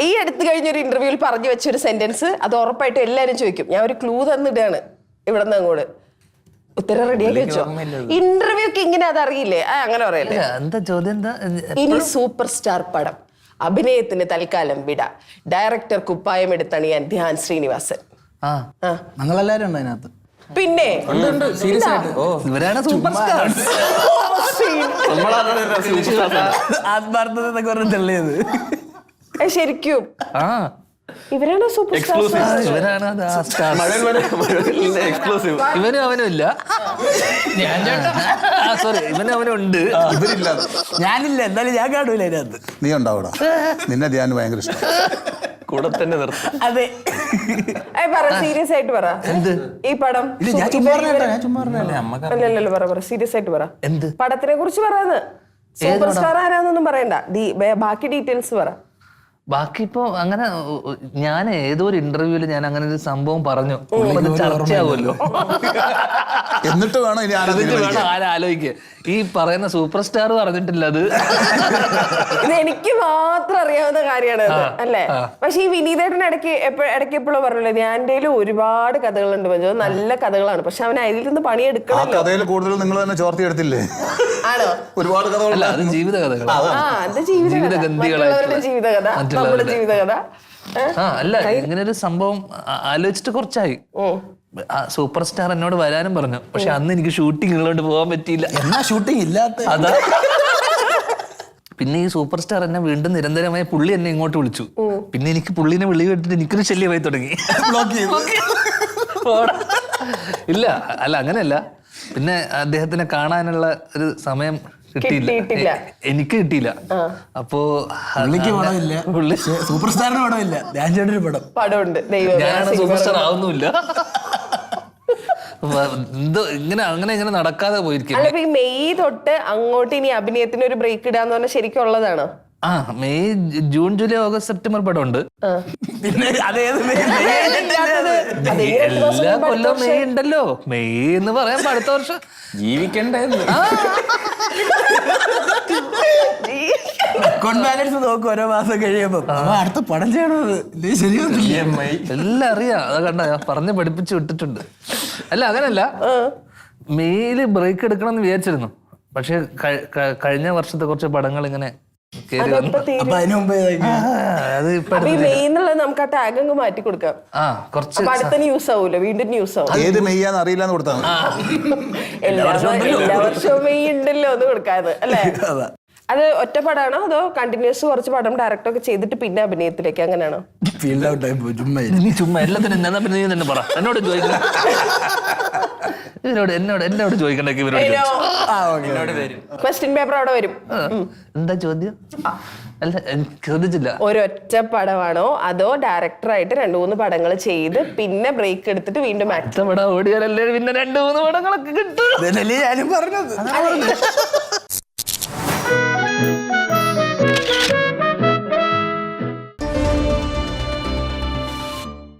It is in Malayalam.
ഈ അടുത്ത് കഴിഞ്ഞൊരു ഇന്റർവ്യൂവിൽ പറഞ്ഞു വെച്ചൊരു സെന്റൻസ് അത് ഉറപ്പായിട്ട് എല്ലാരും ചോദിക്കും. ഞാൻ ഒരു ക്ലൂ തന്നിട്ടാണ് ഇവിടെ നിന്ന് അങ്ങോട്ട്. ഉത്തരം റെഡിയാക്കി വെച്ചോ. ഇന്റർവ്യൂക്ക് ഇങ്ങനെ അതറിയില്ലേ? അങ്ങനെ പറയല്ലേ. എന്താ ചോദ്യം? എന്താ ഇനി സൂപ്പർ സ്റ്റാർ പടം അഭിനയത്തിന് തൽക്കാലം വിട. ഡയറക്ടർ കുപ്പായം എടുത്തണിയാൻ ധ്യാൻ ശ്രീനിവാസൻ. ഞങ്ങളെല്ലാരും ഉണ്ട് അതിനകത്ത്. പിന്നെ ഇവരാണ് സൂപ്പർ സ്റ്റാർ. ആത്മാർത്ഥത എന്നൊക്കെ പറഞ്ഞ് തെളിയത് ശരിക്കും ഇവരാണ് സൂപ്പർ സ്റ്റാർ. ഇവരാണ് ഇവനും അവനും ഇല്ല. സോറി, ഇവനും അവനും ഉണ്ട്. ഞാനില്ല. എന്തായാലും ഞാൻ കാണൂല അതിനകത്ത്. നീ ഉണ്ടാവൂടാ. നിന്നെ ധ്യാൻ ഭയങ്കര ഇഷ്ടം. കൂടെ തന്നെ നിർത്തും. അതെ. പറ, സീരിയസ് ആയിട്ട് പറ. എന്ത് ഈ പടം? ഞാൻ ചുമ്മാ അല്ലല്ലോ, പറ സീരിയസ് ആയിട്ട് പറ. എന്ത് പടത്തിനെ കുറിച്ച് പറയാന്ന്. സൂപ്പർ സ്റ്റാർ ആരാന്നൊന്നും പറയണ്ട, ബാക്കി ഡീറ്റെയിൽസ് പറ. ബാക്കി ഇപ്പൊ അങ്ങനെ ഞാൻ ഏതോ ഒരു ഇന്റർവ്യൂല് ഞാൻ അങ്ങനെ ഒരു സംഭവം പറഞ്ഞു. ചർച്ചയാവുമല്ലോ. എന്നിട്ട് വേണം ഇനി ആലോചിക്കുക. ഈ പറയുന്ന സൂപ്പർ സ്റ്റാർ പറഞ്ഞിട്ടില്ല. അത് ഇത് എനിക്ക് മാത്രം അറിയാവുന്ന കാര്യമാണ് അല്ലേ? പക്ഷെ ഈ വിനീതേട്ടൻ ഇടയ്ക്ക് എപ്പോഴും പറഞ്ഞില്ലേ, ധ്യാൻ്റെ ഒരുപാട് കഥകളുണ്ട് മഞ്ജു, നല്ല കഥകളാണ്. പക്ഷെ അവൻ അതിൽ നിന്ന് പണിയെടുക്കണം. കഥയിൽ കൂടുതൽ നിങ്ങൾ തന്നെ ചോർത്തിയെടുത്തില്ലേ? ആണോ? ഒരുപാട് കഥകളല്ല, അത് ജീവിത കഥകൾ. അത് ജീവിതകഥ, ജീവിതകഥ, നമ്മുടെ ജീവിതകഥ. അല്ല, ഇങ്ങനെ ഒരു സംഭവം ആലോചിച്ചിട്ട് കുറച്ചായി. സൂപ്പർ സ്റ്റാർ എന്നോട് വരാനും പറഞ്ഞു. പക്ഷെ അന്ന് എനിക്ക് ഷൂട്ടിംഗ് ഉള്ളതുകൊണ്ട് പോകാൻ പറ്റിയില്ല. എന്നാ ഷൂട്ടിംഗ് ഇല്ലാത്ത അതാ. പിന്നെ ഈ സൂപ്പർ സ്റ്റാർ എന്നെ വീണ്ടും നിരന്തരമായി പുള്ളി എന്നെ ഇങ്ങോട്ട് വിളിച്ചു. പിന്നെ എനിക്ക് പുള്ളിനെ വിളി കേട്ടിട്ട് എനിക്കൊരു ശല്യമായി തുടങ്ങി. ഇല്ല, അല്ല അങ്ങനെയല്ല. പിന്നെ അദ്ദേഹത്തിനെ കാണാനുള്ള ഒരു സമയം കിട്ടിയില്ല, എനിക്ക് കിട്ടിയില്ല. അപ്പൊ പുള്ളിക്ക് പടമില്ല, പുള്ളി സൂപ്പർ സ്റ്റാറിന് പടമില്ല, ധ്യാൻ ചേട്ടന് പടമുണ്ട്. ഞാൻ സൂപ്പർ സ്റ്റാർ ആവുന്നുമില്ല. എന്തോ ഇങ്ങനെ നടക്കാതെ പോയിരിക്കും. ഈ മെയ് തൊട്ട് അങ്ങോട്ട് ഇനി അഭിനയത്തിന് ഒരു ബ്രേക്ക് ഇടാന്ന് പറഞ്ഞാൽ ശരിക്കും ഉള്ളതാണോ? May, June, July, August, September പടമുണ്ട്. പിന്നെ എല്ലാ കൊല്ലം മെയ് ഉണ്ടല്ലോ. മെയ് എന്ന് പറയാൻ അടുത്ത വർഷം ജീവിക്കണ്ടേ? അക്കൗണ്ട് ബാലൻസ് നോക്കും ഓരോ മാസം കഴിയുമ്പോ. അടുത്ത പടം ചെയ്യണത് എല്ലാം അറിയാം. അത് കണ്ട പറഞ്ഞ് പഠിപ്പിച്ച് വിട്ടിട്ടുണ്ട്. അല്ല അങ്ങനല്ല, മെയില് ബ്രേക്ക് എടുക്കണം എന്ന് വിചാരിച്ചിരുന്നു. പക്ഷെ കഴിഞ്ഞ വർഷത്തെ കുറച്ച് പടങ്ങൾ ഇങ്ങനെ നമുക്ക് ആ ടാഗ് അങ്ങ് മാറ്റി കൊടുക്കാം. അടുത്ത ന്യൂസ് ആവൂല്ലോ, വീണ്ടും ന്യൂസ് ആവും. ഏത് മെയ്യാന്ന് അറിയില്ലെന്ന് കൊടുത്താൽ എല്ലാ വർഷവും മെയ് ഉണ്ടല്ലോ എന്ന് കൊടുക്കാതെ അല്ലേ? അത് ഒറ്റ പടമാണോ അതോ കണ്ടിന്യൂസ് കുറച്ച് പടം ഡയറക്റ്റ് ഒക്കെ ചെയ്തിട്ട് പിന്നെ അഭിനയത്തിലേക്ക് അങ്ങനെയാണോ? നീ ചുമ്മാ എല്ലാത്തിനും പിന്നെ നീ തന്നെ പറ. എന്നോട് ചോദിക്കണം. എന്നോട് ചോദിക്കണ്ടേ? ക്വസ്റ്റ്യൻ പേപ്പർ അവിടെ വരും. എന്താ ചോദ്യം? അല്ല, ശ്രദ്ധിച്ചില്ല. ഒരൊറ്റ പടമാണോ അതോ ഡയറക്ടറായിട്ട് 2-3 പടങ്ങൾ ചെയ്ത് പിന്നെ ബ്രേക്ക് എടുത്തിട്ട് വീണ്ടും പടം ഓടിയാലല്ലേ പിന്നെ 2-3 പടങ്ങളൊക്കെ കിട്ടും. ഞാനും പറഞ്ഞത്